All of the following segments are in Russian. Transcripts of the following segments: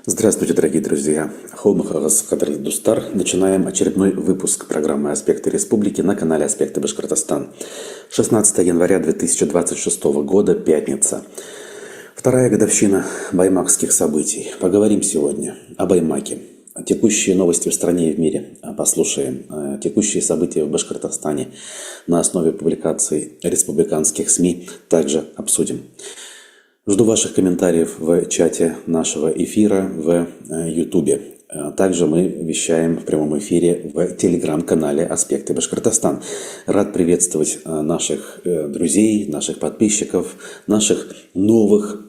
Здравствуйте, дорогие друзья! Холмахагас Кадрли Дустар. Начинаем очередной выпуск программы «Аспекты Республики» на канале «Аспекты Башкортостан». 16 января 2026 года, пятница. Вторая годовщина баймакских событий. Поговорим сегодня о Баймаке. Текущие новости в стране и в мире послушаем. Текущие события в Башкортостане на основе публикаций республиканских СМИ также обсудим. Жду ваших комментариев в чате нашего эфира в Ютубе. Также мы вещаем в прямом эфире в телеграм-канале «Аспекты Башкортостан». Рад приветствовать наших друзей, наших подписчиков, наших новых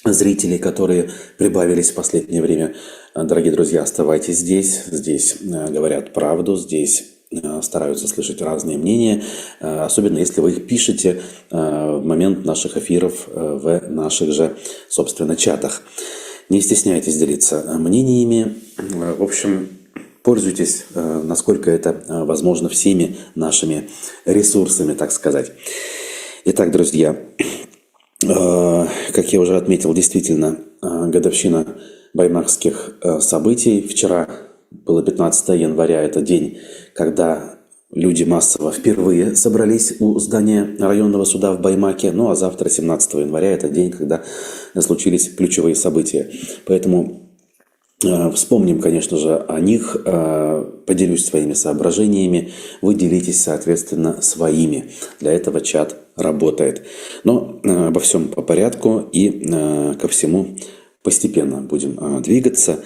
зрителей, которые прибавились в последнее время. Дорогие друзья, оставайтесь здесь. Здесь говорят правду, здесь стараются слышать разные мнения, особенно если вы их пишете в момент наших эфиров в наших же, собственно, чатах. Не стесняйтесь делиться мнениями. В общем, пользуйтесь, насколько это возможно, всеми нашими ресурсами, так сказать. Итак, друзья, как я уже отметил, действительно, годовщина баймакских событий. Вчера было 15 января, это день, когда люди массово впервые собрались у здания районного суда в Баймаке. Ну а завтра, 17 января, это день, когда случились ключевые события. Поэтому вспомним, конечно же, о них, поделюсь своими соображениями, вы делитесь, соответственно, своими. Для этого чат работает. Но обо всем по порядку и ко всему постепенно будем двигаться.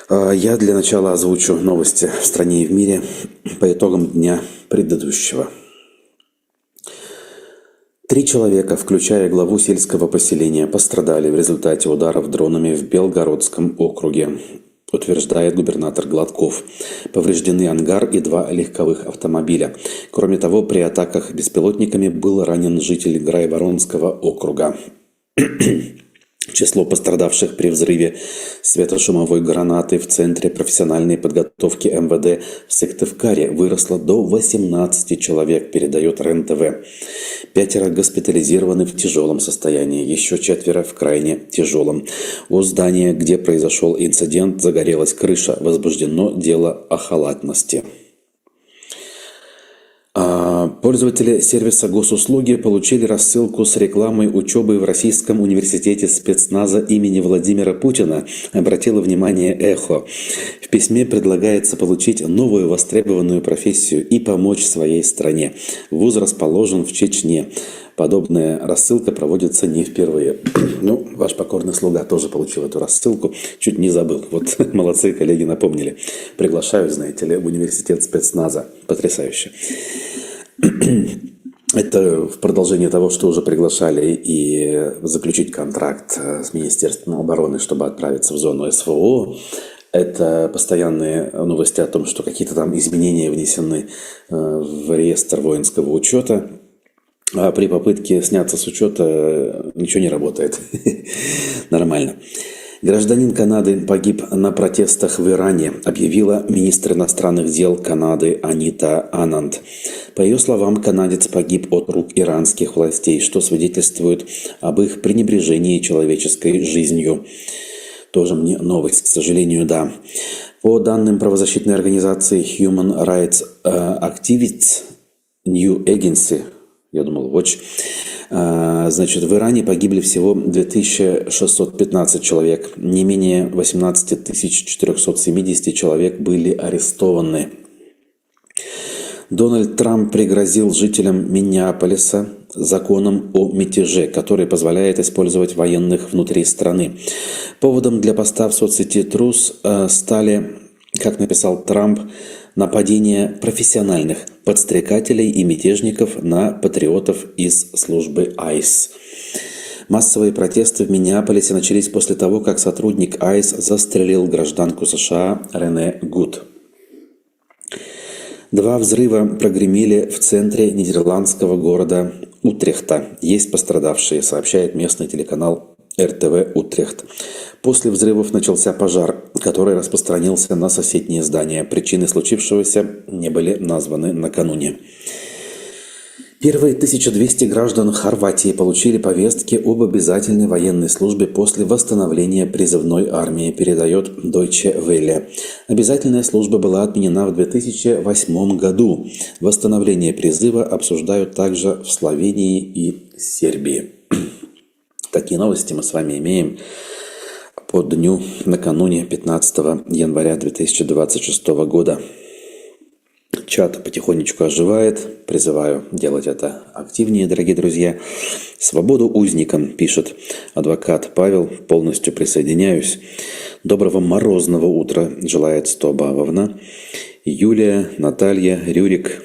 Я для начала озвучу новости в стране и в мире по итогам дня предыдущего. 3 человека, включая главу сельского поселения, пострадали в результате ударов дронами в Белгородском округе, утверждает губернатор Гладков. Повреждены ангар и 2 легковых автомобиля. Кроме того, при атаках беспилотниками был ранен житель Грайворонского округа. Число пострадавших при взрыве светошумовой гранаты в Центре профессиональной подготовки МВД в Сыктывкаре выросло до 18 человек, передает РЕН-ТВ. 5 госпитализированы в тяжелом состоянии, еще 4 в крайне тяжелом. У здания, где произошел инцидент, загорелась крыша. Возбуждено дело о халатности. Пользователи сервиса госуслуги получили рассылку с рекламой учебы в Российском университете спецназа имени Владимира Путина, обратило внимание «Эхо». В письме предлагается получить новую востребованную профессию и помочь своей стране. Вуз расположен в Чечне. Подобная рассылка проводится не впервые. Ну, ваш покорный слуга тоже получил эту рассылку. Чуть не забыл. Вот молодцы, коллеги, напомнили. Приглашаю, знаете ли, в университет спецназа. Потрясающе. Это в продолжение того, что уже приглашали и заключить контракт с Министерством обороны, чтобы отправиться в зону СВО. Это постоянные новости о том, что какие-то там изменения внесены в реестр воинского учета. А при попытке сняться с учета ничего не работает. Нормально. Гражданин Канады погиб на протестах в Иране, объявила министр иностранных дел Канады Анита Ананд. По ее словам, канадец погиб от рук иранских властей, что свидетельствует об их пренебрежении человеческой жизнью. Тоже мне новость, к сожалению, да. По данным правозащитной организации Human Rights Activists New Agency, я думал, Watch, значит, в Иране погибли всего 2615 человек. Не менее 18 470 человек были арестованы. Дональд Трамп пригрозил жителям Миннеаполиса законом о мятеже, который позволяет использовать военных внутри страны. Поводом для поста в соцсети Truth стали, как написал Трамп, нападения профессиональных подстрекателей и мятежников на патриотов из службы ICE. Массовые протесты в Миннеаполисе начались после того, как сотрудник ICE застрелил гражданку США Рене Гуд. 2 взрыва прогремели в центре нидерландского города Утрехта. Есть пострадавшие, сообщает местный телеканал РТВ Утрехт. После взрывов начался пожар, который распространился на соседние здания. Причины случившегося не были названы накануне. Первые 1200 граждан Хорватии получили повестки об обязательной военной службе после восстановления призывной армии, передает Deutsche Welle. Обязательная служба была отменена в 2008 году. Восстановление призыва обсуждают также в Словении и Сербии. Такие новости мы с вами имеем по дню накануне 15 января 2026 года. Чат потихонечку оживает. Призываю делать это активнее, дорогие друзья. Свободу узникам, пишет адвокат Павел. Полностью присоединяюсь. Доброго морозного утра, желает Стобавовна. Юлия, Наталья, Рюрик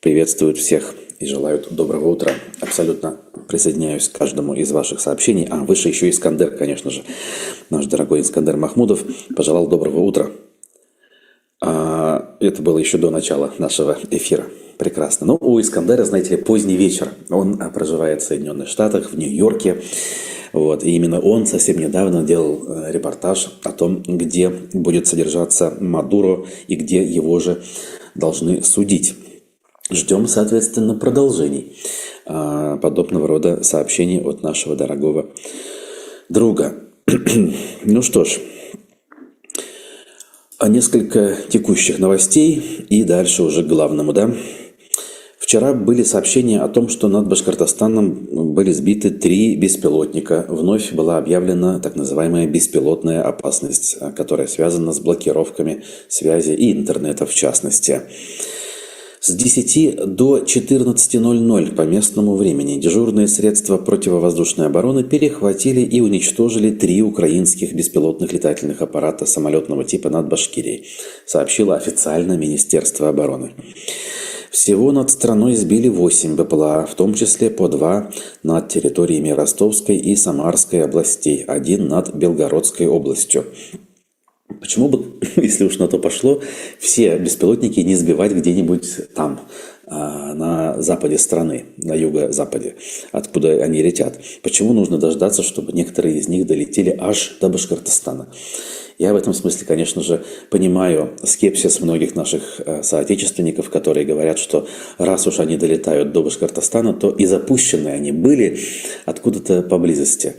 приветствуют всех и желают доброго утра. Абсолютно присоединяюсь к каждому из ваших сообщений. Выше еще Искандер, конечно же. Наш дорогой Искандер Махмудов пожелал доброго утра. Это было еще до начала нашего эфира. Прекрасно. Но у Искандера, знаете ли, поздний вечер. Он проживает в Соединенных Штатах, в Нью-Йорке. И именно он совсем недавно делал репортаж о том, где будет содержаться Мадуро и где его же должны судить. Ждем, соответственно, продолжений подобного рода сообщений от нашего дорогого друга. Ну что ж, несколько текущих новостей и дальше уже к главному, да? Вчера были сообщения о том, что над Башкортостаном были сбиты 3 беспилотника. Вновь была объявлена так называемая беспилотная опасность, которая связана с блокировками связи и интернета в частности. С 10 до 14:00 по местному времени дежурные средства противовоздушной обороны перехватили и уничтожили 3 украинских беспилотных летательных аппарата самолетного типа над Башкирией, сообщило официально Министерство обороны. Всего над страной сбили 8 БПЛА, в том числе по 2 над территориями Ростовской и Самарской областей, 1 над Белгородской областью. Почему бы, если уж на то пошло, все беспилотники не сбивать где-нибудь там, на западе страны, на юго-западе, откуда они летят? Почему нужно дождаться, чтобы некоторые из них долетели аж до Башкортостана? Я в этом смысле, конечно же, понимаю скепсис многих наших соотечественников, которые говорят, что раз уж они долетают до Башкортостана, то и запущены они были откуда-то поблизости.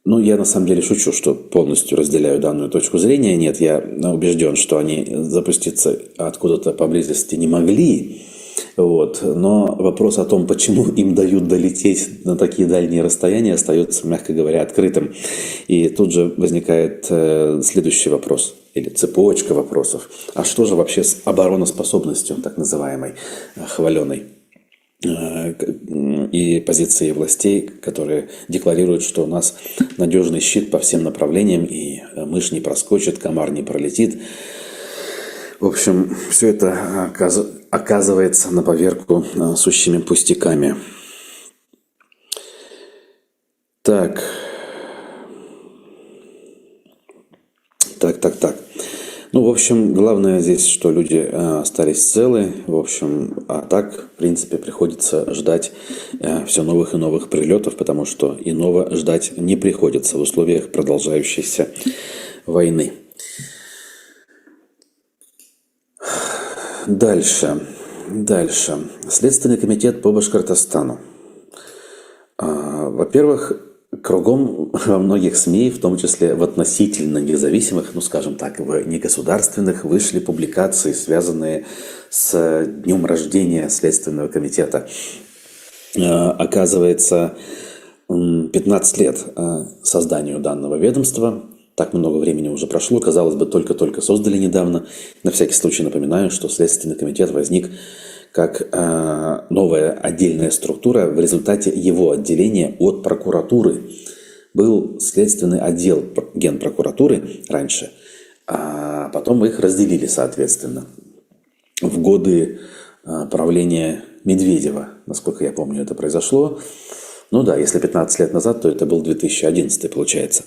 Я на самом деле шучу, что полностью разделяю данную точку зрения. Нет, я убежден, что они запуститься откуда-то поблизости не могли. Но вопрос о том, почему им дают долететь на такие дальние расстояния, остается, мягко говоря, открытым. И тут же возникает следующий вопрос, или цепочка вопросов. А что же вообще с обороноспособностью, так называемой, хваленой? И позиции властей, которые декларируют, что у нас надежный щит по всем направлениям, и мышь не проскочит, комар не пролетит. В общем, все это оказывается на поверку сущими пустяками. Так. В общем, главное здесь, что люди остались целы. В общем, а так, в принципе, приходится ждать все новых и новых прилетов, потому что иного ждать не приходится в условиях продолжающейся войны. Дальше. Следственный комитет по Башкортостану. Во-первых, кругом во многих СМИ, в том числе в относительно независимых, скажем так, в негосударственных, вышли публикации, связанные с днем рождения Следственного комитета. Оказывается, 15 лет созданию данного ведомства. Так много времени уже прошло, казалось бы, только-только создали недавно. На всякий случай напоминаю, что Следственный комитет возник как новая отдельная структура в результате его отделения от прокуратуры. Был следственный отдел Генпрокуратуры раньше, а потом их разделили, соответственно. В годы правления Медведева, насколько я помню, это произошло. Если 15 лет назад, то это был 2011, получается.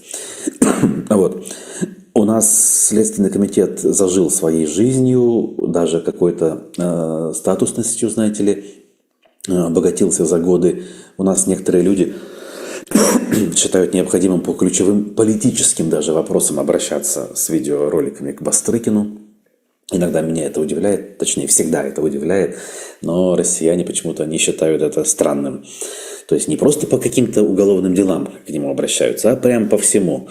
У нас Следственный комитет зажил своей жизнью, даже какой-то статусностью, знаете ли. обогатился за годы. У нас некоторые люди считают необходимым по ключевым политическим даже вопросам обращаться с видеороликами к Бастрыкину. Иногда меня это удивляет, точнее, всегда это удивляет, но россияне почему-то не считают это странным. То есть не просто по каким-то уголовным делам к нему обращаются, а прям по всему.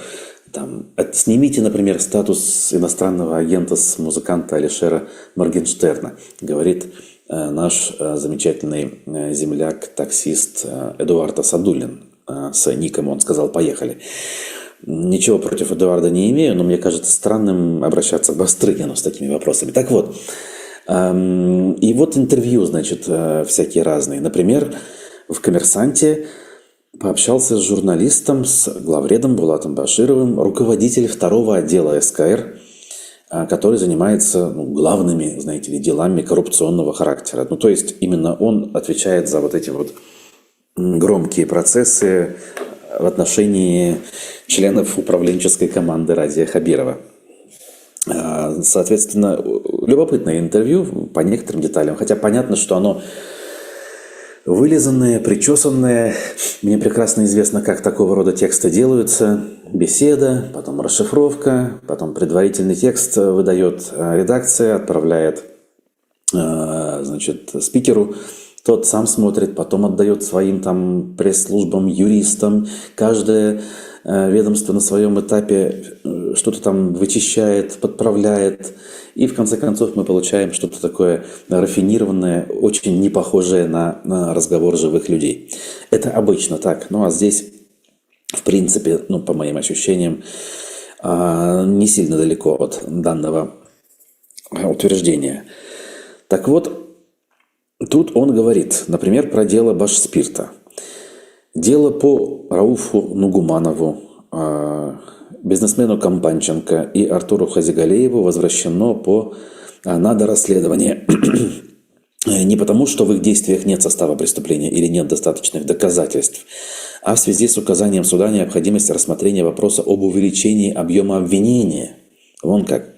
Там, снимите, например, статус иностранного агента с музыканта Алишера Моргенштерна, говорит наш замечательный земляк, таксист Эдуард Асадуллин с ником. Он сказал: «Поехали». Ничего против Эдуарда не имею, но мне кажется странным обращаться к Бастрыкину с такими вопросами. Так вот, и вот интервью, значит, всякие разные. Например, в «Коммерсанте» пообщался с журналистом, с главредом Булатом Башировым, руководитель второго отдела СКР, который занимается главными, знаете ли, делами коррупционного характера. То есть именно он отвечает за вот эти вот громкие процессы в отношении членов управленческой команды Радия Хабирова. Соответственно, любопытное интервью по некоторым деталям, хотя понятно, что оно вылизанное, причесанное. Мне прекрасно известно, как такого рода тексты делаются. Беседа, потом расшифровка, потом предварительный текст выдает редакция, отправляет, значит, спикеру. Тот сам смотрит, потом отдает своим там пресс-службам, юристам. Каждое ведомство на своем этапе что-то там вычищает, подправляет. И в конце концов мы получаем что-то такое рафинированное, очень не похожее на разговор живых людей. Это обычно так. Ну а здесь, в принципе, по моим ощущениям, не сильно далеко от данного утверждения. Так вот, тут он говорит, например, про дело Башспирта. Дело по Рауфу Нугуманову, бизнесмену Компанченко и Артуру Хазигалееву возвращено на дорасследование. Не потому, что в их действиях нет состава преступления или нет достаточных доказательств, а в связи с указанием суда необходимости рассмотрения вопроса об увеличении объема обвинения. Вон как.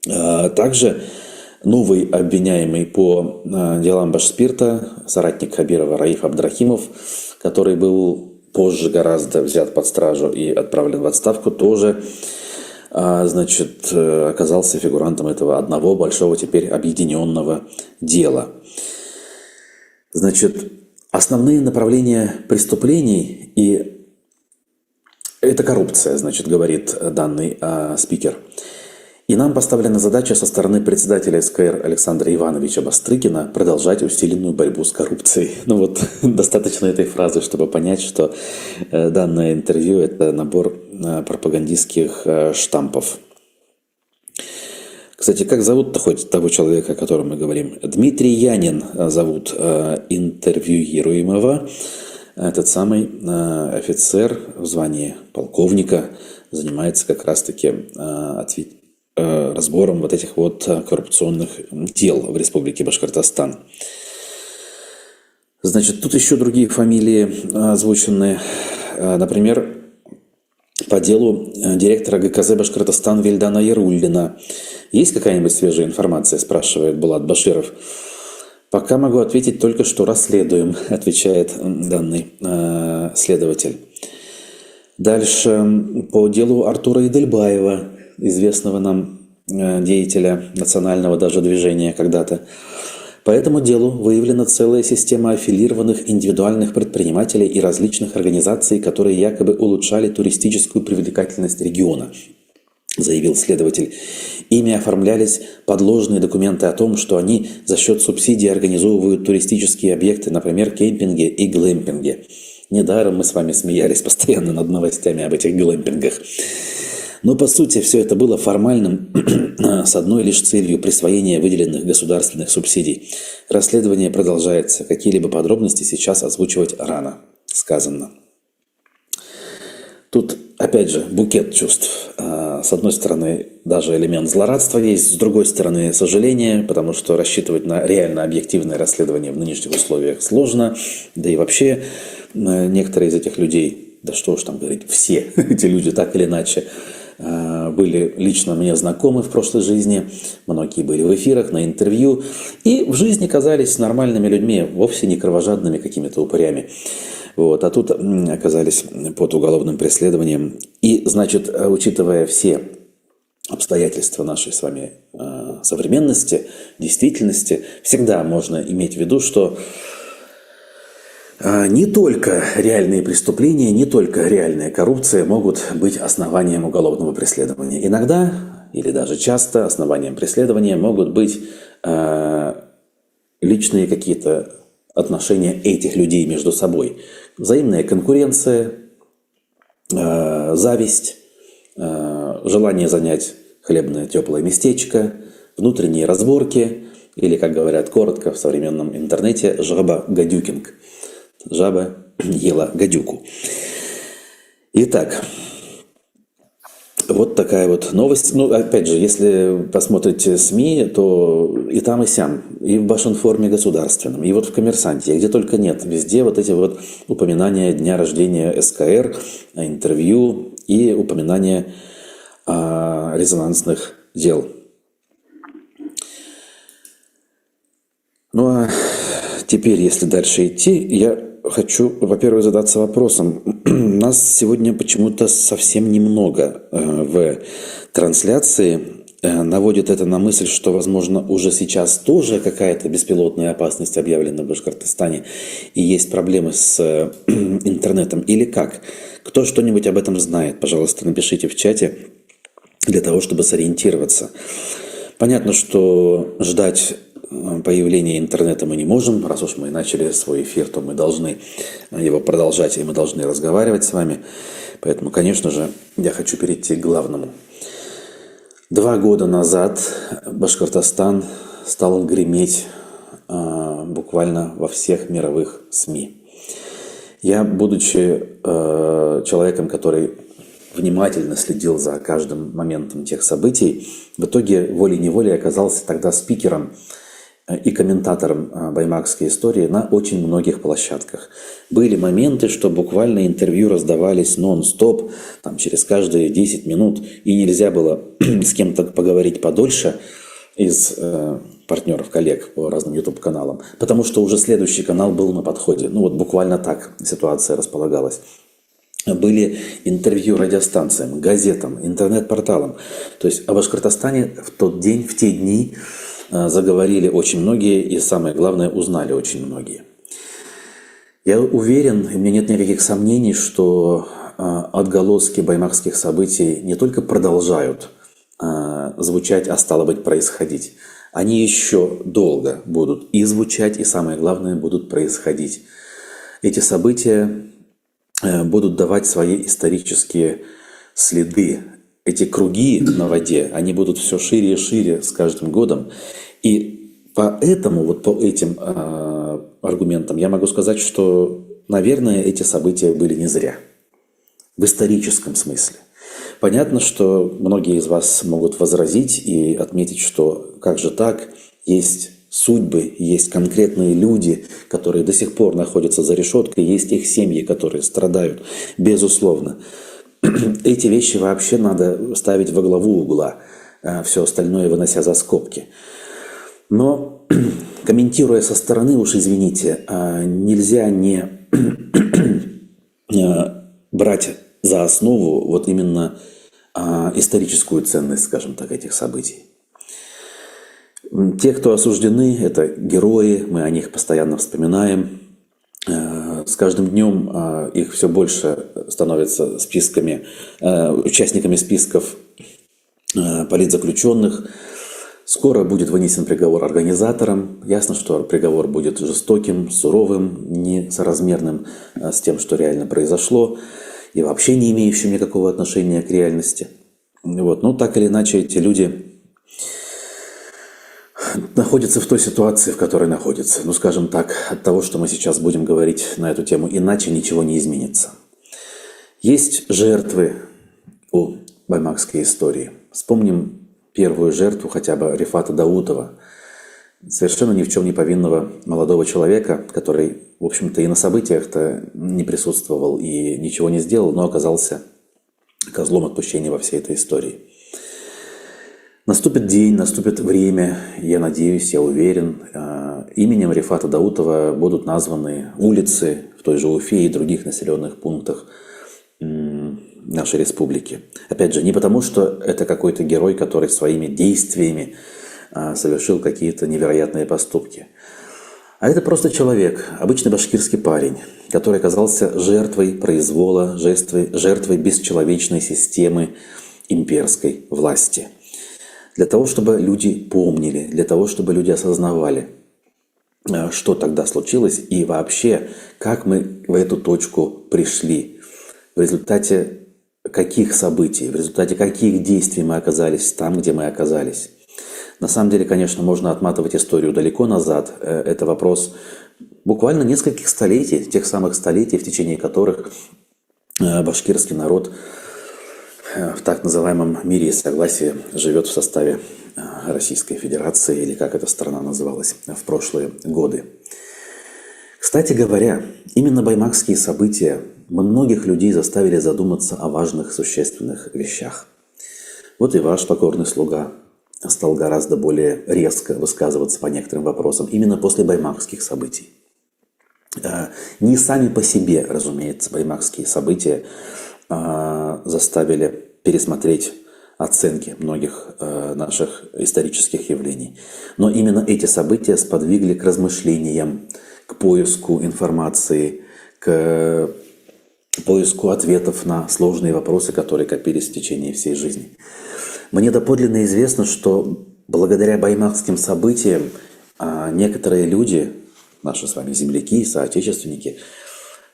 Также новый обвиняемый по делам Башспирта, соратник Хабирова Раиф Абдрахимов, который был позже гораздо взят под стражу и отправлен в отставку, тоже, значит, оказался фигурантом этого одного большого теперь объединенного дела. Значит, основные направления преступлений и это коррупция, значит, говорит данный спикер. И нам поставлена задача со стороны председателя СКР Александра Ивановича Бастрыкина продолжать усиленную борьбу с коррупцией. Достаточно этой фразы, чтобы понять, что данное интервью – это набор пропагандистских штампов. Кстати, как зовут-то хоть того человека, о котором мы говорим? Дмитрий Янин зовут интервьюируемого. Этот самый офицер в звании полковника занимается как раз-таки разбором вот этих вот коррупционных дел в Республике Башкортостан. Значит, тут еще другие фамилии озвучены. Например, по делу директора ГКЗ Башкортостан Вильдана Яруллина. Есть какая-нибудь свежая информация, спрашивает Булат Баширов. Пока могу ответить только, что расследуем, отвечает данный следователь. Дальше по делу Артура Идельбаева, известного нам деятеля национального даже движения когда-то. По этому делу выявлена целая система аффилированных индивидуальных предпринимателей и различных организаций, которые якобы улучшали туристическую привлекательность региона, заявил следователь. Ими оформлялись подложные документы о том, что они за счет субсидий организовывают туристические объекты, например, кемпинги и глэмпинги. Недаром мы с вами смеялись постоянно над новостями об этих глэмпингах. Но по сути все это было формальным с одной лишь целью присвоения выделенных государственных субсидий. Расследование продолжается. Какие-либо подробности сейчас озвучивать рано, сказано. Тут, опять же, букет чувств. С одной стороны, даже элемент злорадства есть, с другой стороны, сожаление, потому что рассчитывать на реально объективное расследование в нынешних условиях сложно. Да и вообще некоторые из этих людей, да что уж там говорить, все эти люди так или иначе были лично мне знакомы в прошлой жизни, многие были в эфирах, на интервью, и в жизни казались нормальными людьми, вовсе не кровожадными какими-то упырями. Вот. А тут оказались под уголовным преследованием. И, значит, учитывая все обстоятельства нашей с вами современности, действительности, всегда можно иметь в виду, что не только реальные преступления, не только реальная коррупция могут быть основанием уголовного преследования. Иногда, или даже часто, основанием преследования могут быть личные какие-то отношения этих людей между собой. Взаимная конкуренция, зависть, желание занять хлебное теплое местечко, внутренние разборки, или, как говорят коротко в современном интернете, жаба-гадюкинг. Жаба ела гадюку. Итак, вот такая вот новость. Ну, опять же, если посмотрите СМИ, то и там, и сям, и в Башинформе государственном, и вот в Коммерсанте, где только нет, везде вот эти вот упоминания дня рождения СКР, интервью и упоминания резонансных дел. Ну а теперь, если дальше идти, я хочу, во-первых, задаться вопросом. Нас сегодня почему-то совсем немного в трансляции. Наводит это на мысль, что, возможно, уже сейчас тоже какая-то беспилотная опасность объявлена в Башкортостане и есть проблемы с интернетом. Или как? Кто что-нибудь об этом знает, пожалуйста, напишите в чате для того, чтобы сориентироваться. Понятно, что ждать появления интернета мы не можем. Раз уж мы начали свой эфир, то мы должны его продолжать, и мы должны разговаривать с вами. Поэтому, конечно же, я хочу перейти к главному. 2 года назад Башкортостан стал греметь буквально во всех мировых СМИ. Я, будучи человеком, который внимательно следил за каждым моментом тех событий, в итоге волей-неволей оказался тогда спикером и комментатором баймакской истории на очень многих площадках. Были моменты, что буквально интервью раздавались нон-стоп, там, через каждые 10 минут, и нельзя было с кем-то поговорить подольше из партнеров, коллег по разным YouTube-каналам, потому что уже следующий канал был на подходе. Ну вот буквально так ситуация располагалась. Были интервью радиостанциям, газетам, интернет-порталам. То есть о Башкортостане в тот день, в те дни заговорили очень многие и, самое главное, узнали очень многие. Я уверен, и у меня нет никаких сомнений, что отголоски баймакских событий не только продолжают звучать, а стало быть происходить. Они еще долго будут и звучать, и, самое главное, будут происходить. Эти события будут давать свои исторические следы. Эти круги на воде, они будут все шире и шире с каждым годом. И поэтому, вот по этим аргументам, я могу сказать, что, наверное, эти события были не зря. В историческом смысле. Понятно, что многие из вас могут возразить и отметить, что как же так, есть судьбы, есть конкретные люди, которые до сих пор находятся за решеткой, есть их семьи, которые страдают, безусловно. Эти вещи вообще надо ставить во главу угла, все остальное вынося за скобки. Но, комментируя со стороны, уж извините, нельзя не брать за основу вот именно историческую ценность, скажем так, этих событий. Те, кто осуждены, это герои, мы о них постоянно вспоминаем. С каждым днем их все больше становится участниками списков политзаключенных. Скоро будет вынесен приговор организаторам. Ясно, что приговор будет жестоким, суровым, несоразмерным с тем, что реально произошло, и вообще не имеющим никакого отношения к реальности. Вот. Но так или иначе эти люди находится в той ситуации, в которой находится. Ну, скажем так, от того, что мы сейчас будем говорить на эту тему, иначе ничего не изменится. Есть жертвы у баймакской истории. Вспомним первую жертву хотя бы Рифата Даутова, совершенно ни в чем не повинного молодого человека, который, в общем-то, и на событиях-то не присутствовал и ничего не сделал, но оказался козлом отпущения во всей этой истории. Наступит день, наступит время, я надеюсь, я уверен, именем Рифата Даутова будут названы улицы в той же Уфе и других населенных пунктах нашей республики. Опять же, не потому, что это какой-то герой, который своими действиями совершил какие-то невероятные поступки. А это просто человек, обычный башкирский парень, который оказался жертвой произвола, жертвой бесчеловечной системы имперской власти. Для того, чтобы люди помнили, для того, чтобы люди осознавали, что тогда случилось и вообще, как мы в эту точку пришли, в результате каких событий, в результате каких действий мы оказались там, где мы оказались. На самом деле, конечно, можно отматывать историю далеко назад. Это вопрос буквально нескольких столетий, тех самых столетий, в течение которых башкирский народ в так называемом мире и согласии живет в составе Российской Федерации, или как эта страна называлась в прошлые годы. Кстати говоря, именно баймакские события многих людей заставили задуматься о важных, существенных вещах. Вот и ваш покорный слуга стал гораздо более резко высказываться по некоторым вопросам именно после баймакских событий. Не сами по себе, разумеется, баймакские события заставили пересмотреть оценки многих наших исторических явлений. Но именно эти события сподвигли к размышлениям, к поиску информации, к поиску ответов на сложные вопросы, которые копились в течение всей жизни. Мне доподлинно известно, что благодаря баймакским событиям некоторые люди, наши с вами земляки, соотечественники,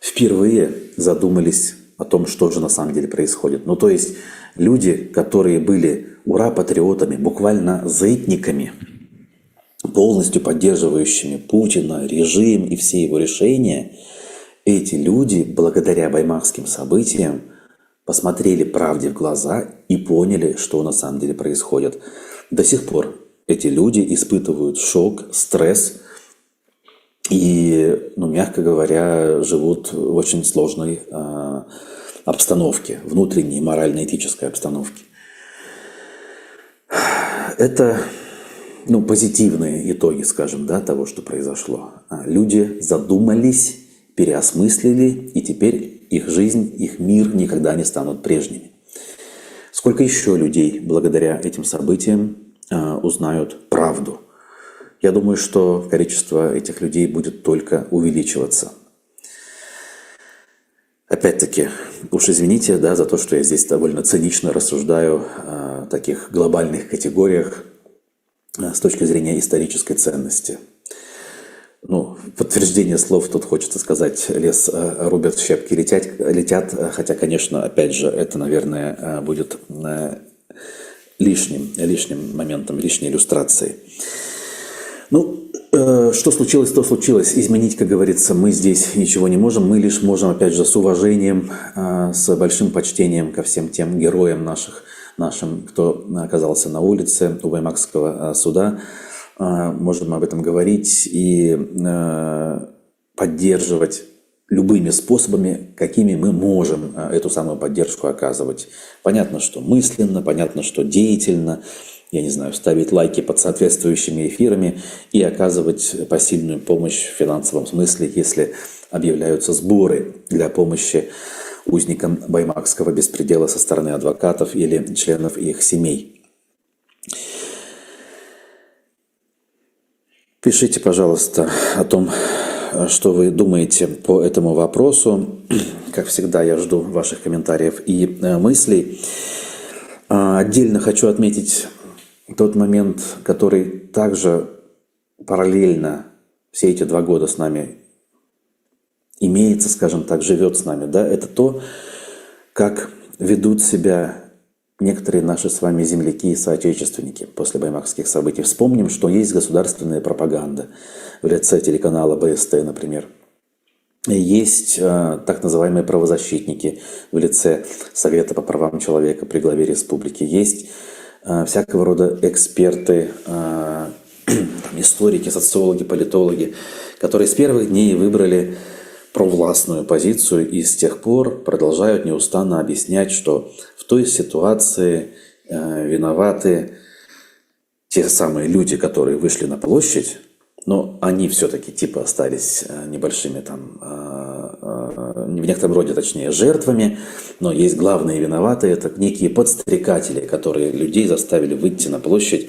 впервые задумались о том, что же на самом деле происходит. Ну, то есть люди, которые были ура-патриотами, буквально зетниками, полностью поддерживающими Путина, режим и все его решения, эти люди, благодаря баймакским событиям, посмотрели правде в глаза и поняли, что на самом деле происходит. До сих пор эти люди испытывают шок, стресс и, мягко говоря, живут в очень сложной обстановке, внутренней морально-этической обстановке. Это позитивные итоги, скажем, того, что произошло. Люди задумались, переосмыслили, и теперь их жизнь, их мир никогда не станут прежними. Сколько еще людей благодаря этим событиям узнают правду? Я думаю, что количество этих людей будет только увеличиваться. Опять-таки, уж извините, за то, что я здесь довольно цинично рассуждаю о таких глобальных категориях с точки зрения исторической ценности. Подтверждение слов тут хочется сказать: лес рубят, щепки летят, хотя, конечно, опять же, это, наверное, будет лишним моментом, лишней иллюстрацией. Что случилось, то случилось. Изменить, как говорится, мы здесь ничего не можем. Мы лишь можем, опять же, с уважением, с большим почтением ко всем тем героям нашим, кто оказался на улице у баймакского суда, можем об этом говорить и поддерживать любыми способами, какими мы можем эту самую поддержку оказывать. Понятно, что мысленно, понятно, что деятельно, ставить лайки под соответствующими эфирами и оказывать посильную помощь в финансовом смысле, если объявляются сборы для помощи узникам баймакского беспредела со стороны адвокатов или членов их семей. Пишите, пожалуйста, о том, что вы думаете по этому вопросу. Как всегда, я жду ваших комментариев и мыслей. Отдельно хочу отметить тот момент, который также параллельно все эти 2 года с нами имеется, скажем так, живет с нами. Это то, как ведут себя некоторые наши с вами земляки и соотечественники после баймакских событий. Вспомним, что есть государственная пропаганда в лице телеканала БСТ, например. Есть так называемые правозащитники в лице Совета по правам человека при главе республики. Есть всякого рода эксперты, историки, социологи, политологи, которые с первых дней выбрали провластную позицию и с тех пор продолжают неустанно объяснять, что в той ситуации виноваты те самые люди, которые вышли на площадь, но они все-таки типа остались небольшими там, в некотором роде, точнее, жертвами, но есть главные виноватые, это некие подстрекатели, которые людей заставили выйти на площадь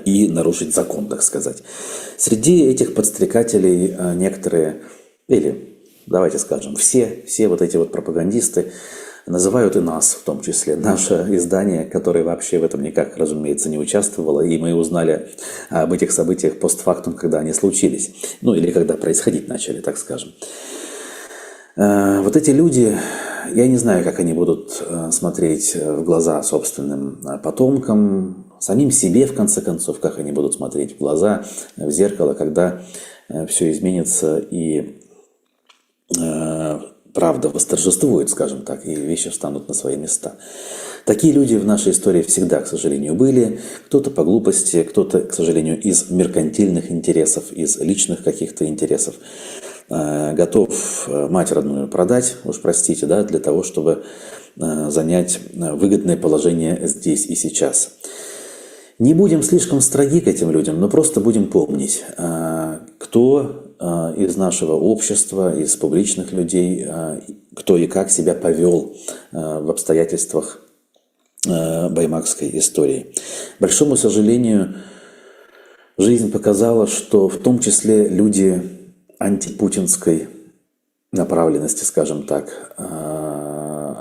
и нарушить закон, так сказать. Среди этих подстрекателей некоторые, или давайте скажем, все вот эти вот пропагандисты называют и нас, в том числе, наше издание, которое вообще в этом никак, разумеется, не участвовало, и мы узнали об этих событиях постфактум, когда они случились, ну или когда происходить начали, так скажем. Вот эти люди, я не знаю, как они будут смотреть в глаза собственным потомкам, самим себе, в конце концов, как они будут смотреть в глаза, в зеркало, когда все изменится и правда восторжествует, скажем так, и вещи встанут на свои места. Такие люди в нашей истории всегда, к сожалению, были. Кто-то по глупости, кто-то, к сожалению, из меркантильных интересов, из личных каких-то интересов готов мать родную продать, уж простите, да, для того, чтобы занять выгодное положение здесь и сейчас. Не будем слишком строги к этим людям, но просто будем помнить, кто из нашего общества, из публичных людей, кто и как себя повел в обстоятельствах баймакской истории. К большому сожалению, жизнь показала, что в том числе люди антипутинской направленности, скажем так,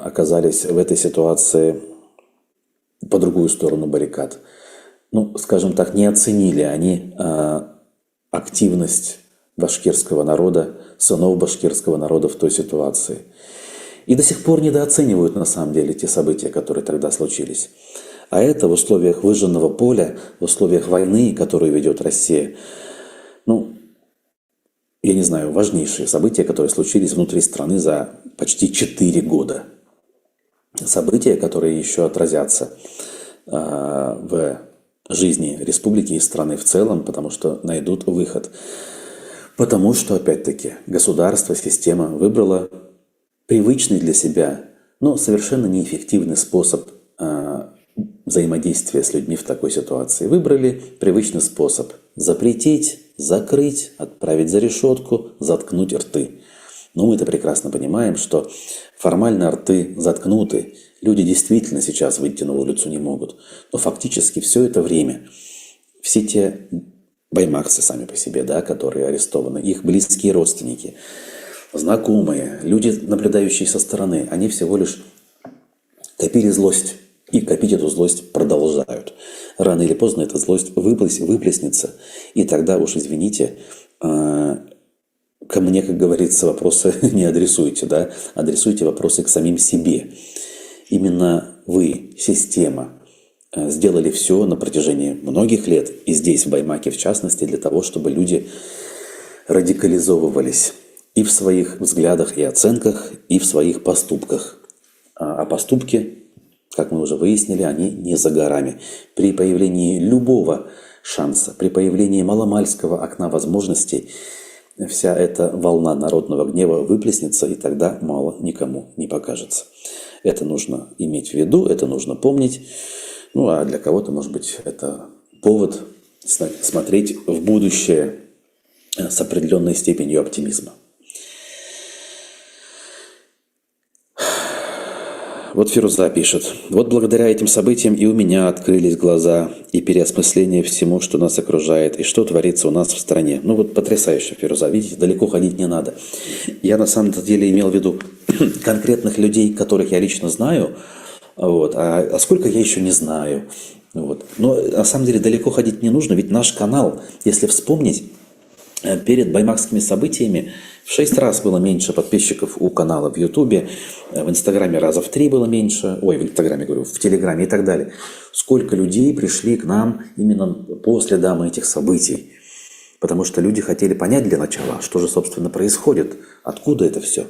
оказались в этой ситуации по другую сторону баррикад. Ну, скажем так, не оценили они активность башкирского народа, сынов башкирского народа в той ситуации. И до сих пор недооценивают на самом деле те события, которые тогда случились. А это в условиях выжженного поля, в условиях войны, которую ведет Россия, ну, я не знаю, важнейшие события, которые случились внутри страны за почти 4 года. События, которые еще отразятся в жизни республики и страны в целом, потому что найдут выход. Потому что, опять-таки, государство, система выбрала привычный для себя, но совершенно неэффективный способ взаимодействия с людьми в такой ситуации. Выбрали привычный способ запретить, закрыть, отправить за решетку, заткнуть рты. Но мы-то прекрасно понимаем, что формально рты заткнуты. Люди действительно сейчас выйти на улицу не могут. Но фактически все это время все те баймакцы сами по себе, да, которые арестованы, их близкие родственники, знакомые, люди, наблюдающие со стороны, они всего лишь копили злость. И копить эту злость продолжают. Рано или поздно эта злость выплеснется. И тогда уж, извините, ко мне, как говорится, вопросы не адресуйте, да? Адресуйте вопросы к самим себе. Именно вы, система, сделали все на протяжении многих лет, и здесь, в Баймаке в частности, для того, чтобы люди радикализовывались и в своих взглядах и оценках, и в своих поступках. А поступки, как мы уже выяснили, они не за горами. При появлении любого шанса, при появлении маломальского окна возможностей, вся эта волна народного гнева выплеснется, и тогда мало никому не покажется. Это нужно иметь в виду, это нужно помнить. Ну, а для кого-то, может быть, это повод смотреть в будущее с определенной степенью оптимизма. Вот Фируза пишет. Вот благодаря этим событиям и у меня открылись глаза и переосмысление всему, что нас окружает, и что творится у нас в стране. Ну вот потрясающе, Фируза. Видите, далеко ходить не надо. Я на самом деле имел в виду конкретных людей, которых я лично знаю, вот, а сколько я еще не знаю. Вот. Но на самом деле далеко ходить не нужно, ведь наш канал, если вспомнить, перед баймакскими событиями в 6 раз было меньше подписчиков у канала в Ютубе, в Инстаграме раза в 3 было меньше, в Инстаграме, говорю, в Телеграме и так далее. Сколько людей пришли к нам именно после дамы этих событий. Потому что люди хотели понять для начала, что же, собственно, происходит, откуда это все.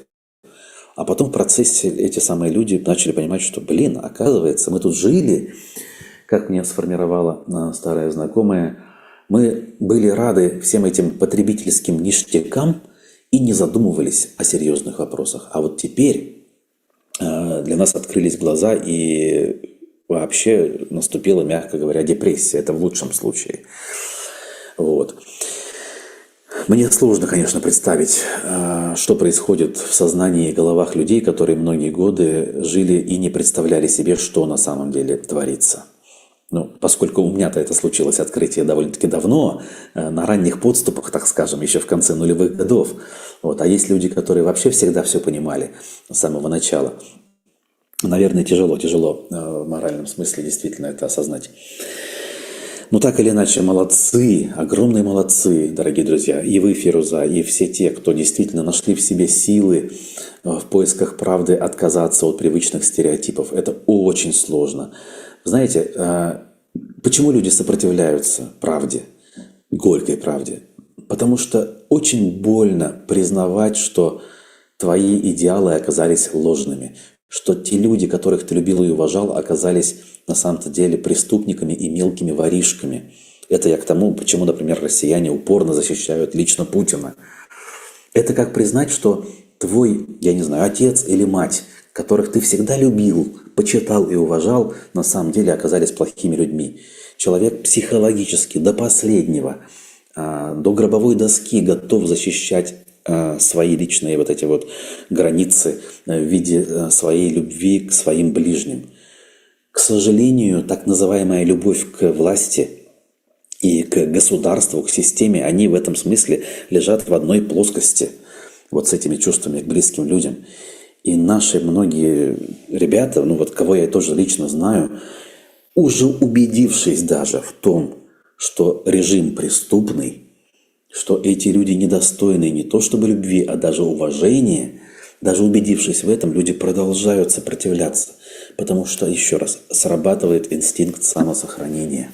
А потом в процессе эти самые люди начали понимать, что, оказывается, мы тут жили, как мне сформировала старая знакомая, мы были рады всем этим потребительским ништякам и не задумывались о серьезных вопросах. А вот теперь для нас открылись глаза, и вообще наступила, мягко говоря, депрессия. Это в лучшем случае. Вот. Мне сложно, конечно, представить, что происходит в сознании и головах людей, которые многие годы жили и не представляли себе, что на самом деле творится. Ну, поскольку у меня-то это случилось открытие довольно-таки давно, на ранних подступах, так скажем, еще в конце нулевых годов. Вот. А есть люди, которые вообще всегда все понимали с самого начала. Наверное, тяжело в моральном смысле действительно это осознать. Но так или иначе, молодцы, огромные молодцы, дорогие друзья, и вы, Фируза, и все те, кто действительно нашли в себе силы в поисках правды отказаться от привычных стереотипов. Это очень сложно. Знаете, почему люди сопротивляются правде, горькой правде? Потому что очень больно признавать, что твои идеалы оказались ложными, что те люди, которых ты любил и уважал, оказались на самом-то деле преступниками и мелкими воришками. Это я к тому, почему, например, россияне упорно защищают лично Путина. Это как признать, что твой, я не знаю, отец или мать, которых ты всегда любил, почитал и уважал, на самом деле оказались плохими людьми. Человек психологически до последнего, до гробовой доски готов защищать свои личные вот эти вот границы в виде своей любви к своим ближним. К сожалению, так называемая любовь к власти и к государству, к системе, они в этом смысле лежат в одной плоскости, вот с этими чувствами к близким людям. И наши многие ребята, ну вот кого я тоже лично знаю, уже убедившись даже в том, что режим преступный, что эти люди недостойны не то чтобы любви, а даже уважения, даже убедившись в этом, люди продолжают сопротивляться, потому что, еще раз, срабатывает инстинкт самосохранения.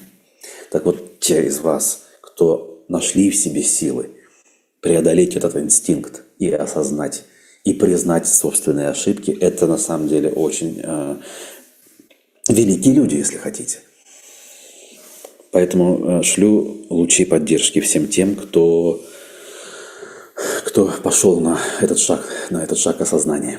Так вот, те из вас, кто нашли в себе силы преодолеть этот инстинкт и осознать, и признать собственные ошибки, это на самом деле очень великие люди, если хотите. Поэтому шлю лучи поддержки всем тем, кто пошел на этот шаг осознания.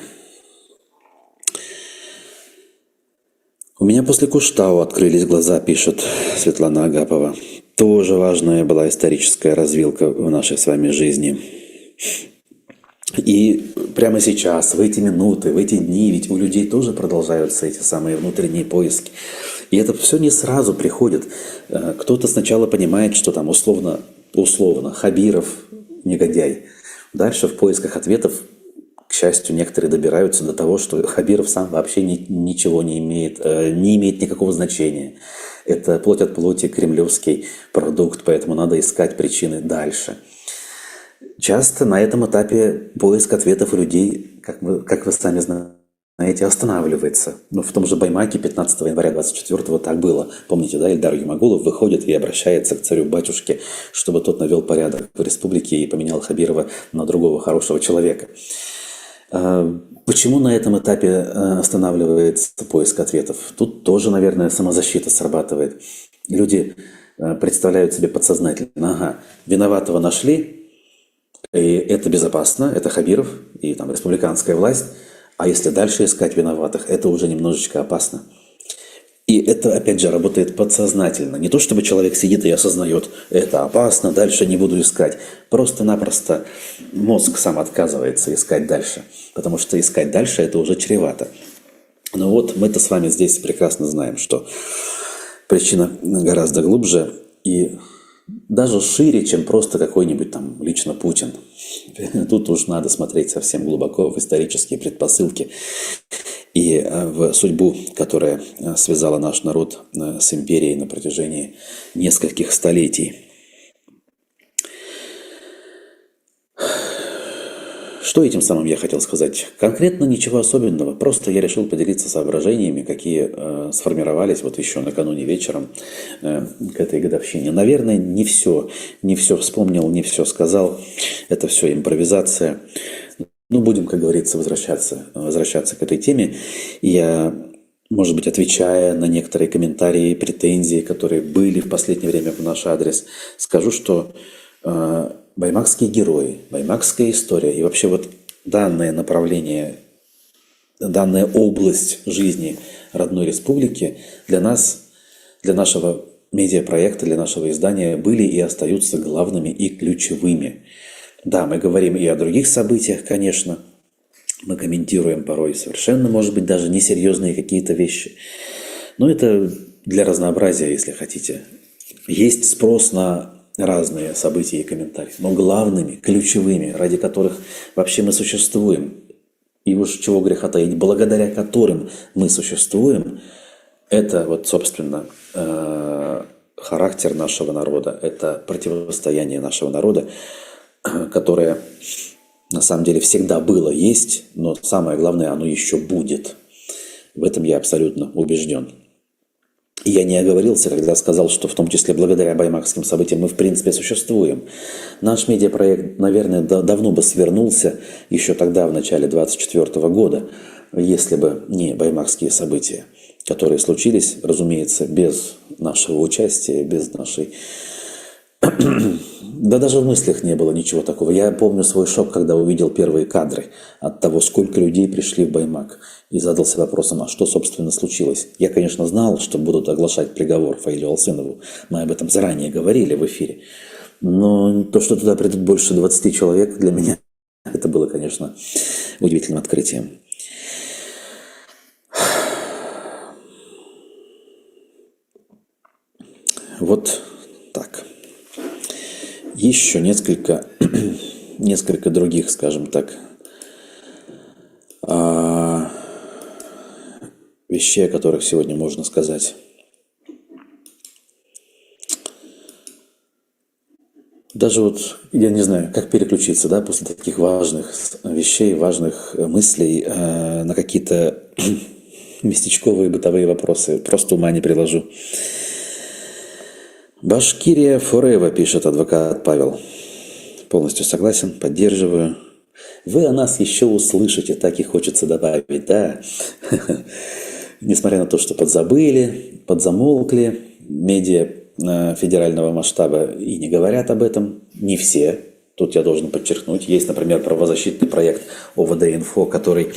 У меня после Куштау открылись глаза, пишет Светлана Агапова. Тоже важная была историческая развилка в нашей с вами жизни. И прямо сейчас, в эти минуты, в эти дни, ведь у людей тоже продолжаются эти самые внутренние поиски. И это все не сразу приходит. Кто-то сначала понимает, что там условно Хабиров негодяй. Дальше в поисках ответов, к счастью, некоторые добираются до того, что Хабиров сам вообще ничего не имеет никакого значения. Это плоть от плоти кремлевский продукт, поэтому надо искать причины дальше. Часто на этом этапе поиск ответов у людей, как вы сами знаете, останавливается. Но в том же Баймаке 15 января 24-го так было. Помните, да, Ильдар Юмагулов выходит и обращается к царю-батюшке, чтобы тот навел порядок в республике и поменял Хабирова на другого хорошего человека. Почему на этом этапе останавливается поиск ответов? Тут тоже, наверное, самозащита срабатывает. Люди представляют себе подсознательно, ага, виноватого нашли, и это безопасно, это Хабиров и там республиканская власть. А если дальше искать виноватых, это уже немножечко опасно. И это, опять же, работает подсознательно. Не то, чтобы человек сидит и осознает, это опасно, дальше не буду искать. Просто-напросто мозг сам отказывается искать дальше. Потому что искать дальше – это уже чревато. Но вот мы-то с вами здесь прекрасно знаем, что причина гораздо глубже и даже шире, чем просто какой-нибудь там лично Путин. Тут уж надо смотреть совсем глубоко в исторические предпосылки и в судьбу, которая связала наш народ с империей на протяжении нескольких столетий. Что этим самым я хотел сказать? Конкретно ничего особенного. Просто я решил поделиться соображениями, какие сформировались вот еще накануне вечером к этой годовщине. Наверное, не все вспомнил, не все сказал. Это все импровизация. Ну, будем, как говорится, возвращаться к этой теме. Я, может быть, отвечая на некоторые комментарии, претензии, которые были в последнее время в наш адрес, скажу, что баймакские герои, баймакская история и вообще вот данное направление, данная область жизни родной республики для нас, для нашего медиапроекта, для нашего издания были и остаются главными и ключевыми. Да, мы говорим и о других событиях, конечно, мы комментируем порой совершенно, может быть, даже несерьезные какие-то вещи, но это для разнообразия, если хотите. Есть спрос на разные события и комментарии, но главными, ключевыми, ради которых вообще мы существуем, и уж чего греха таить, благодаря которым мы существуем, это вот, собственно, характер нашего народа, это противостояние нашего народа, которое на самом деле всегда было, есть, но самое главное, оно еще будет. В этом я абсолютно убежден. И я не оговорился, когда сказал, что в том числе благодаря баймакским событиям мы в принципе существуем. Наш медиапроект, наверное, давно бы свернулся еще тогда, в начале 2024 года, если бы не баймакские события, которые случились, разумеется, без нашего участия, без нашей... Да даже в мыслях не было ничего такого. Я помню свой шок, когда увидел первые кадры от того, сколько людей пришли в Баймак. И задался вопросом, а что, собственно, случилось? Я, конечно, знал, что будут оглашать приговор Фаилю Алсынову. Мы об этом заранее говорили в эфире. Но то, что туда придут больше 20 человек, для меня это было, конечно, удивительным открытием. Вот так. Еще несколько других, скажем так, вещей, о которых сегодня можно сказать. Даже вот, я не знаю, как переключиться, да, после таких важных вещей, важных мыслей на какие-то местечковые бытовые вопросы. Просто ума не приложу. Башкирия forever, пишет адвокат Павел. Полностью согласен, поддерживаю. Вы о нас еще услышите, так и хочется добавить, да? Несмотря на то, что подзабыли, подзамолкли, медиа федерального масштаба и не говорят об этом, не все. Тут я должен подчеркнуть. Есть, например, правозащитный проект ОВД-Инфо, который,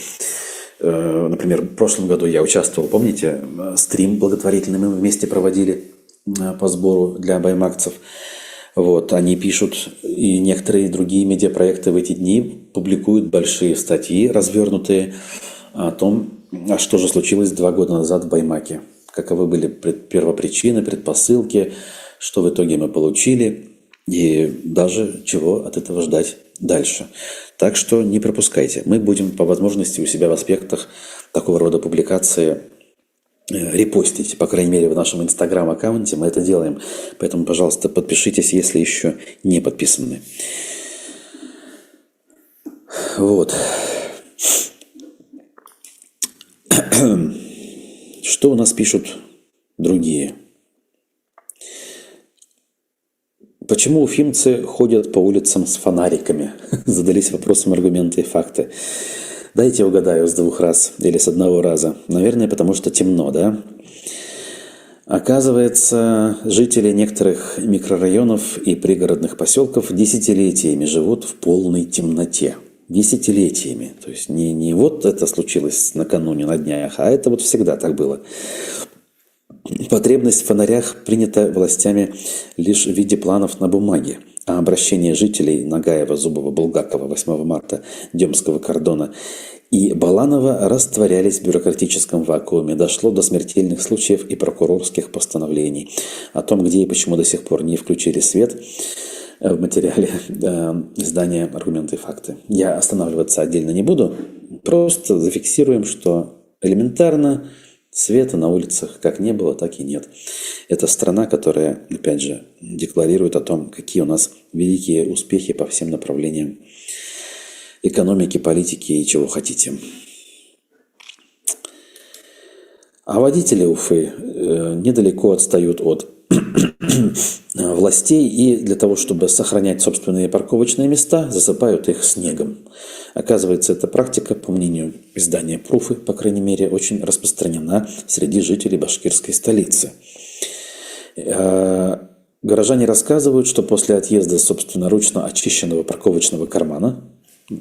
например, в прошлом году я участвовал, помните, стрим благотворительный мы вместе проводили по сбору для баймакцев. Вот, они пишут, и некоторые другие медиапроекты в эти дни публикуют большие статьи, развернутые о том, а что же случилось 2 года назад в Баймаке. Каковы были первопричины, предпосылки, что в итоге мы получили, и даже чего от этого ждать дальше. Так что не пропускайте. Мы будем по возможности у себя в аспектах такого рода публикации репостить, по крайней мере, в нашем инстаграм-аккаунте мы это делаем. Поэтому, пожалуйста, подпишитесь, если еще не подписаны. Вот. Что у нас пишут другие? Почему уфимцы ходят по улицам с фонариками? Задались вопросом аргументы и факты. Дайте угадаю с 2 раз или с 1 раза. Наверное, потому что темно, да? Оказывается, жители некоторых микрорайонов и пригородных поселков десятилетиями живут в полной темноте. Десятилетиями. То есть не вот это случилось накануне, на днях, а это вот всегда так было. Потребность в фонарях принята властями лишь в виде планов на бумаге, а обращение жителей Нагаева, Зубова, Булгакова, 8 марта, Демского кордона и Баланова растворялись в бюрократическом вакууме. Дошло до смертельных случаев и прокурорских постановлений о том, где и почему до сих пор не включили свет в материале издания «Аргументы и факты». Я останавливаться отдельно не буду, просто зафиксируем, что элементарно света на улицах как не было, так и нет. Это страна, которая, опять же, декларирует о том, какие у нас великие успехи по всем направлениям экономики, политики и чего хотите. А водители Уфы недалеко отстают от властей и для того, чтобы сохранять собственные парковочные места, засыпают их снегом. Оказывается, эта практика, по мнению издания «Пруфы», по крайней мере, очень распространена среди жителей башкирской столицы. Горожане рассказывают, что после отъезда собственноручно очищенного парковочного кармана,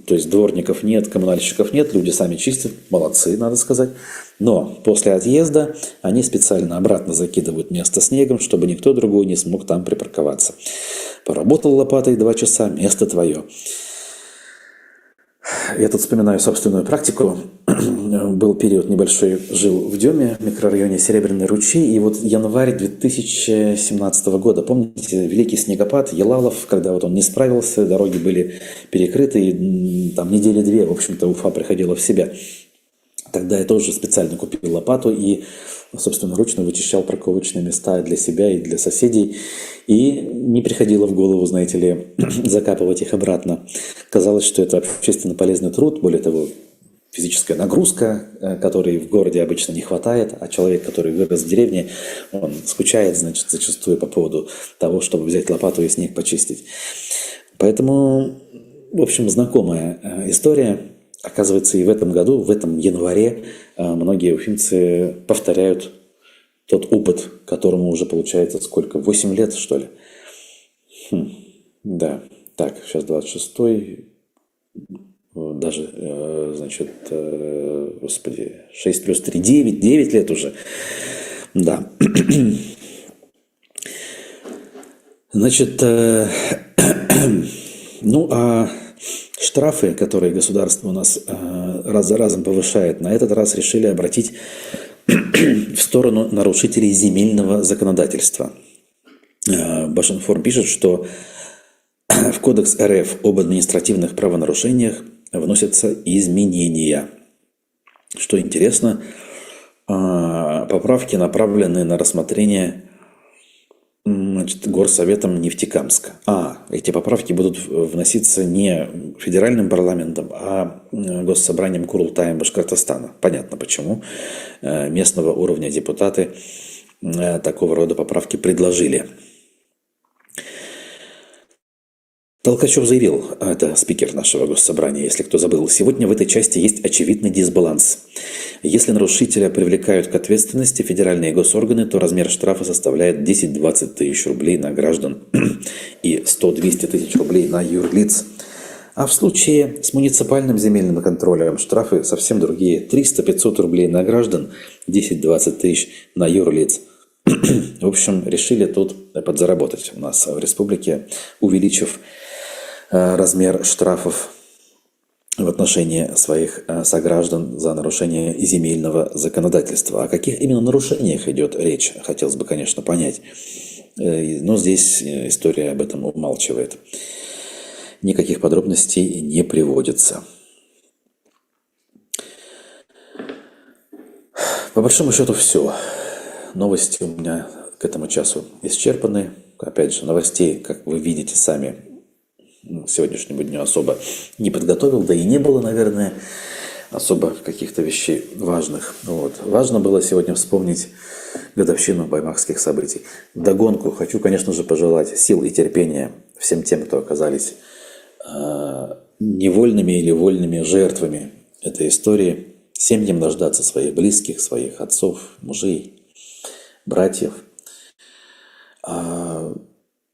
то есть дворников нет, коммунальщиков нет, люди сами чистят, молодцы, надо сказать. Но после отъезда они специально обратно закидывают место снегом, чтобы никто другой не смог там припарковаться. Поработал лопатой 2 часа, место твое. Я тут вспоминаю собственную практику. Был период небольшой, жил в Деме, в микрорайоне Серебряный ручей, и вот январь 2017 года, помните, великий снегопад, Елалов, когда вот он не справился, дороги были перекрыты, и там недели 2, в общем-то, Уфа приходила в себя. Тогда я тоже специально купил лопату и собственноручно вычищал парковочные места для себя и для соседей. И не приходило в голову, знаете ли, закапывать их обратно. Казалось, что это общественно полезный труд, более того, физическая нагрузка, которой в городе обычно не хватает, а человек, который вырос в деревне, он скучает, значит, зачастую по поводу того, чтобы взять лопату и снег почистить. Поэтому, в общем, знакомая история. Оказывается, и в этом году, в этом январе, многие уфимцы повторяют тот опыт, которому уже получается сколько? 8 лет, что ли? Да. Так, сейчас 26-й. Даже, значит, господи, 6 плюс 3, 9 лет уже. Да. Значит, ну, а штрафы, которые государство у нас раз за разом повышает, на этот раз решили обратить в сторону нарушителей земельного законодательства. Башинформ пишет, что в Кодекс РФ об административных правонарушениях вносятся изменения. Что интересно, поправки направлены на рассмотрение, значит, Горсоветом Нефтекамска. Эти поправки будут вноситься не федеральным парламентом, а Госсобранием Курултаем Башкортостана. Понятно почему. Местного уровня депутаты такого рода поправки предложили. Толкачев заявил, это спикер нашего Госсобрания, если кто забыл, сегодня в этой части есть очевидный дисбаланс. Если нарушителя привлекают к ответственности федеральные госорганы, то размер штрафа составляет 10-20 тысяч рублей на граждан и 100-200 тысяч рублей на юрлиц. А в случае с муниципальным земельным контролем штрафы совсем другие. 300-500 рублей на граждан, 10-20 тысяч на юрлиц. В общем, решили тут подзаработать у нас в республике, увеличив размер штрафов в отношении своих сограждан за нарушение земельного законодательства. О каких именно нарушениях идет речь, хотелось бы, конечно, понять. Но здесь история об этом умалчивает. Никаких подробностей не приводится. По большому счету все. Новости у меня к этому часу исчерпаны. Опять же, новостей, как вы видите сами, сегодняшнему дню особо не подготовил, да и не было, наверное, особо каких-то вещей важных. Важно было сегодня вспомнить годовщину баймакских событий. Вдогонку хочу, конечно же, пожелать сил и терпения всем тем, кто оказались невольными или вольными жертвами этой истории. Семьям дождаться своих близких, своих отцов, мужей, братьев,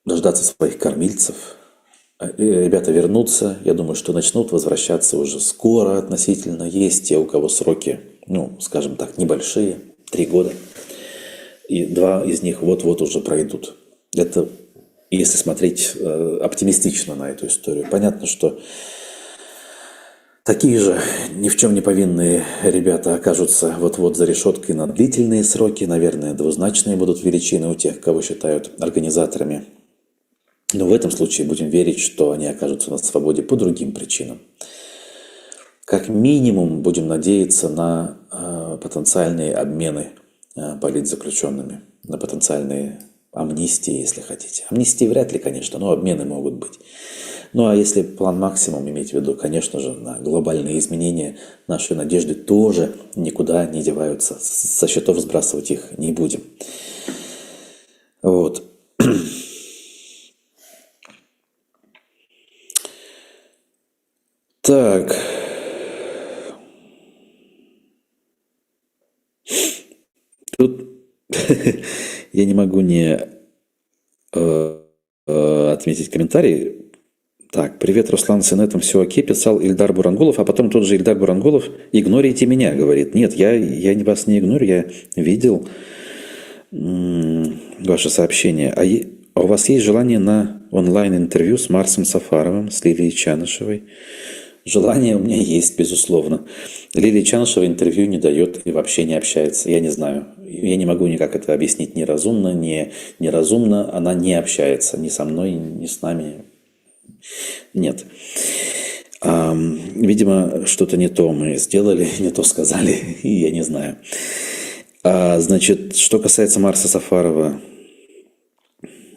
дождаться своих кормильцев. Ребята вернутся, я думаю, что начнут возвращаться уже скоро относительно. Есть те, у кого сроки, скажем так, небольшие, 3 года. И 2 из них вот-вот уже пройдут. Это если смотреть оптимистично на эту историю. Понятно, что такие же ни в чем не повинные ребята окажутся вот-вот за решеткой на длительные сроки. Наверное, двузначные будут величины у тех, кого считают организаторами. Но в этом случае будем верить, что они окажутся на свободе по другим причинам. Как минимум будем надеяться на потенциальные обмены политзаключенными, на потенциальные амнистии, если хотите. Амнистии вряд ли, конечно, но обмены могут быть. Ну а если план максимум иметь в виду, конечно же, на глобальные изменения, наши надежды тоже никуда не деваются. Со счетов сбрасывать их не будем. Вот. Так. Тут я не могу не отметить комментарий. Так, привет, Руслан, с инетом все окей, писал Ильдар Бурангулов, а потом тот же Ильдар Бурангулов, игнорите меня, говорит. Нет, я вас не игнорю, я видел ваше сообщение. А у вас есть желание на онлайн-интервью с Марсом Сафаровым, с Лилией Чанышевой? Желание у меня есть, безусловно. Лилия Чанышева интервью не дает и вообще не общается. Я не знаю. Я не могу никак это объяснить. Ни разумно, ни неразумно. Она не общается ни со мной, ни с нами. Нет. Видимо, что-то не то мы сделали, не то сказали, и я не знаю. Значит, что касается Марса Сафарова,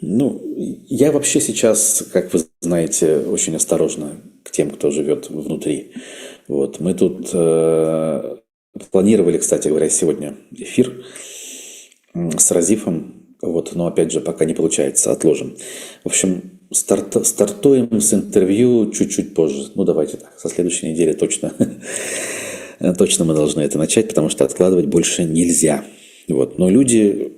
я вообще сейчас, как вы знаете, очень осторожно к тем, кто живет внутри. Вот. Мы тут планировали, кстати говоря, сегодня эфир с Разифом, но опять же пока не получается, отложим. В общем, стартуем с интервью чуть-чуть позже. Давайте так, со следующей недели точно. Точно мы должны это начать, потому что откладывать больше нельзя. Но люди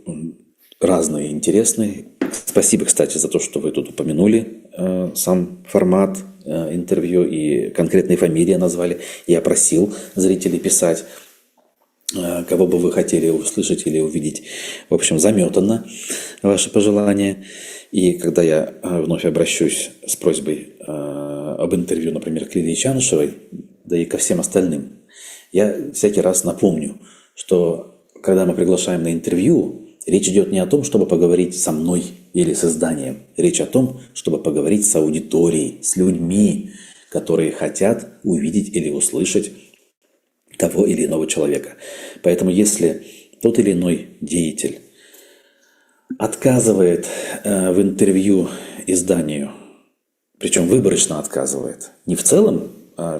разные, интересные. Спасибо, кстати, за то, что вы тут упомянули сам формат интервью и конкретные фамилии назвали. Я просил зрителей писать, кого бы вы хотели услышать или увидеть. В общем, заметано ваши пожелания. И когда я вновь обращусь с просьбой об интервью, например, к Лилии Чанышевой, да и ко всем остальным, я всякий раз напомню, что когда мы приглашаем на интервью, речь идет не о том, чтобы поговорить со мной или с изданием. Речь о том, чтобы поговорить с аудиторией, с людьми, которые хотят увидеть или услышать того или иного человека. Поэтому если тот или иной деятель отказывает в интервью изданию, причем выборочно отказывает, не в целом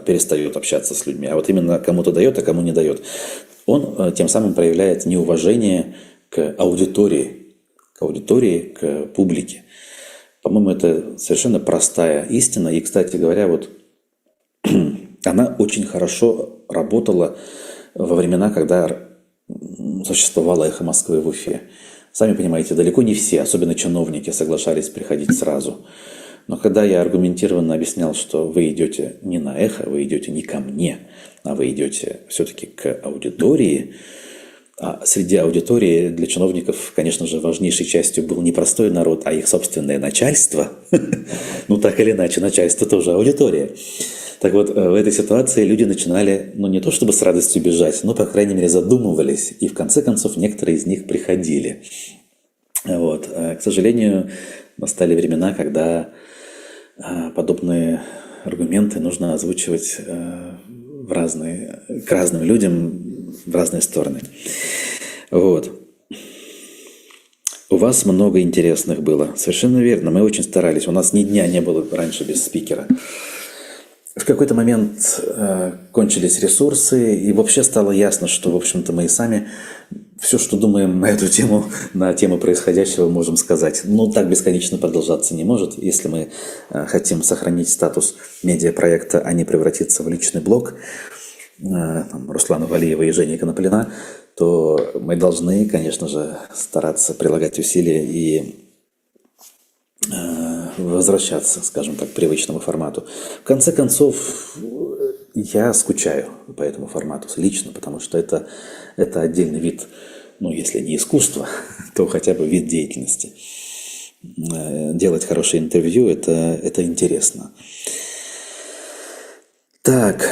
перестает общаться с людьми, а вот именно кому-то дает, а кому не дает, он тем самым проявляет неуважение к аудитории, к публике. По-моему, это совершенно простая истина. И, кстати говоря, она очень хорошо работала во времена, когда существовало «Эхо Москвы» в Уфе. Сами понимаете, далеко не все, особенно чиновники, соглашались приходить сразу. Но когда я аргументированно объяснял, что вы идете не на «Эхо», вы идете не ко мне, а вы идете все-таки к аудитории, а среди аудитории для чиновников, конечно же, важнейшей частью был не простой народ, а их собственное начальство. Так или иначе, начальство тоже аудитория. Так вот, в этой ситуации люди начинали, не то чтобы с радостью бежать, но, по крайней мере, задумывались. И в конце концов, некоторые из них приходили. К сожалению, настали времена, когда подобные аргументы нужно озвучивать к разным людям в разные стороны. У вас много интересных было. Совершенно верно, мы очень старались. У нас ни дня не было раньше без спикера. В какой-то момент кончились ресурсы, и вообще стало ясно, что, в общем-то, мы и сами все, что думаем на эту тему, на тему происходящего, можем сказать. Так бесконечно продолжаться не может. Если мы хотим сохранить статус медиапроекта, а не превратиться в личный блог Руслана Валиева и Жени Коноплина, то мы должны, конечно же, стараться прилагать усилия и возвращаться, скажем так, к привычному формату. В конце концов, я скучаю по этому формату лично, потому что это отдельный вид, если не искусства, то хотя бы вид деятельности. Делать хорошее интервью – это интересно. Так,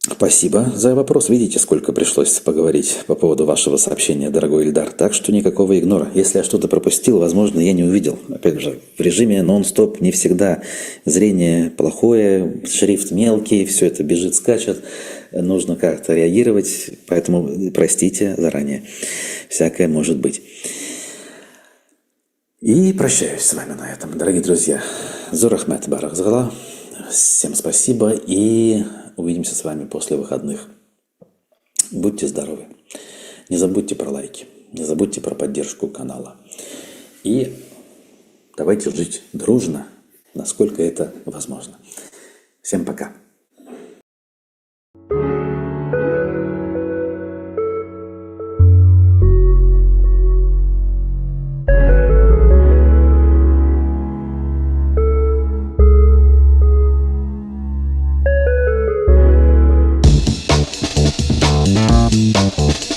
спасибо за вопрос. Видите, сколько пришлось поговорить по поводу вашего сообщения, дорогой Ильдар. Так что никакого игнора. Если я что-то пропустил, возможно, я не увидел. Опять же, в режиме нон-стоп не всегда. Зрение плохое, шрифт мелкий, все это бежит, скачет. Нужно как-то реагировать, поэтому простите заранее. Всякое может быть. И прощаюсь с вами на этом, дорогие друзья. Зор Ахмед Барахзгала. Всем спасибо и увидимся с вами после выходных. Будьте здоровы. Не забудьте про лайки. Не забудьте про поддержку канала. И давайте жить дружно, насколько это возможно. Всем пока.